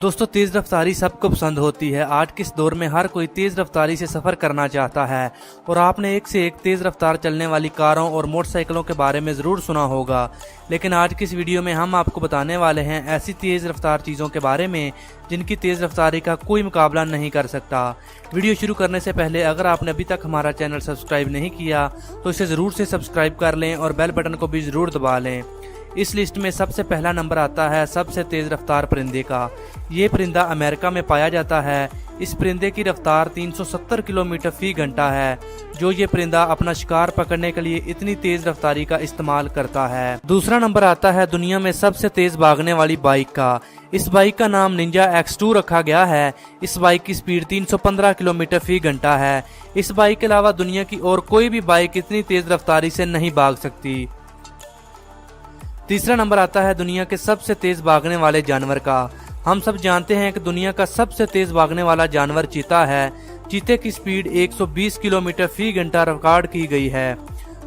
दोस्तों, तेज रफ्तारी सबको पसंद होती है। आज के इस दौर में हर कोई तेज रफ्तारी से सफर करना चाहता है और आपने एक से एक तेज रफ्तार चलने वाली कारों और मोटरसाइकिलों के बारे में जरूर सुना होगा। लेकिन आज की इस वीडियो में हम आपको बताने वाले हैं ऐसी तेज रफ्तार चीजों के बारे में जिनकी तेज रफ्तारी का कोई मुकाबला नहीं कर सकता। वीडियो शुरू करने से पहले अगर आपने अभी तक हमारा चैनल सब्सक्राइब नहीं किया तो इसे जरूर से सब्सक्राइब कर लें और बेल बटन को भी जरूर दबा लें। इस लिस्ट में सबसे पहला नंबर आता है सबसे तेज रफ्तार परिंदे का। ये परिंदा अमेरिका में पाया जाता है। इस परिंदे की रफ्तार 370 किलोमीटर फी घंटा है। जो ये परिंदा अपना शिकार पकड़ने के लिए इतनी तेज रफ्तारी का इस्तेमाल करता है। दूसरा नंबर आता है दुनिया में सबसे तेज भागने वाली बाइक का। इस बाइक का नाम निंजा X2 रखा गया है। इस बाइक की स्पीड 315 किलोमीटर फी घंटा है। इस बाइक के अलावा दुनिया की और कोई भी बाइक इतनी तेज रफ्तारी से नहीं भाग सकती। तीसरा नंबर आता है दुनिया के सबसे तेज भागने वाले जानवर का। हम सब जानते हैं कि दुनिया का सबसे तेज भागने वाला जानवर चीता है। चीते की स्पीड 120 किलोमीटर फी घंटा रिकॉर्ड की गई है।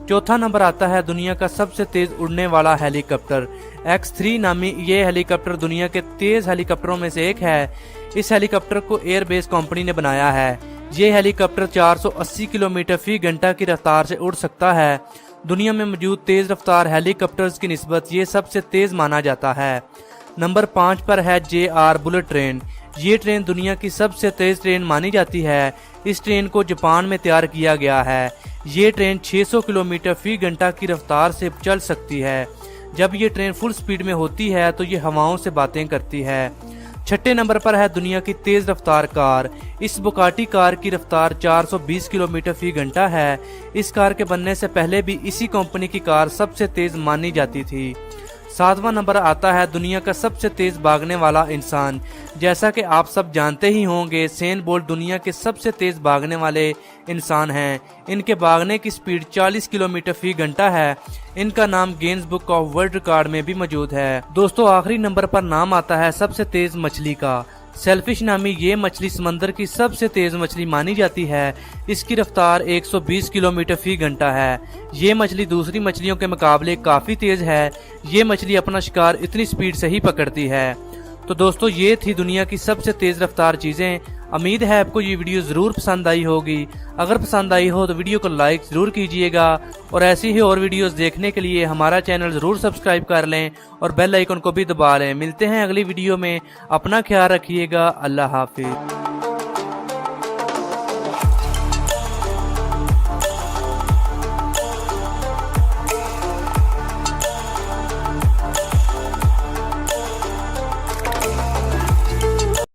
चौथा नंबर आता है दुनिया का सबसे तेज उड़ने वाला हेलीकॉप्टर। X3 नामी ये हेलीकॉप्टर दुनिया के तेज हेलीकॉप्टरों में से एक है। इस हेलीकॉप्टर को एयरबेस कंपनी ने बनाया है। ये हेलीकॉप्टर 480 किलोमीटर फी घंटा की रफ्तार से उड़ सकता है। दुनिया में मौजूद तेज रफ्तार हेलीकॉप्टर्स की निस्बत ये सबसे तेज माना जाता है। नंबर 5 पर है JR बुलेट ट्रेन। ये ट्रेन दुनिया की सबसे तेज ट्रेन मानी जाती है। इस ट्रेन को जापान में तैयार किया गया है। ये ट्रेन 600 किलोमीटर फी घंटा की रफ्तार से चल सकती है। जब ये ट्रेन फुल स्पीड में होती है तो ये हवाओं से बातें करती है। छठे नंबर पर है दुनिया की तेज रफ्तार कार। इस बुगाटी कार की रफ्तार 420 किलोमीटर फी घंटा है। इस कार के बनने से पहले भी इसी कंपनी की कार सबसे तेज मानी जाती थी। सातवां नंबर आता है दुनिया का सबसे तेज भागने वाला इंसान। जैसा कि आप सब जानते ही होंगे, सेन बोल्ट दुनिया के सबसे तेज भागने वाले इंसान हैं। इनके भागने की स्पीड 40 किलोमीटर फी घंटा है। इनका नाम Guinness book of world record में भी मौजूद है। दोस्तों, आखिरी नंबर पर नाम आता है सबसे तेज मछली का। सेलफिश नामी ये मछली समंदर की सबसे तेज मछली मानी जाती है। इसकी रफ्तार 120 किलोमीटर फी घंटा है। ये मछली दूसरी मछलियों के मुकाबले काफी तेज है। ये मछली अपना शिकार इतनी स्पीड से ही पकड़ती है। तो दोस्तों, ये थी दुनिया की सबसे तेज रफ्तार चीजें। उम्मीद है आपको ये वीडियो जरूर पसंद आई होगी। अगर पसंद आई हो तो वीडियो को लाइक जरूर कीजिएगा और ऐसी ही और वीडियोस देखने के लिए हमारा चैनल जरूर सब्सक्राइब कर लें और बेल आइकन को भी दबा लें। मिलते हैं अगली वीडियो में। अपना ख्याल रखिएगा। अल्लाह हाफिज।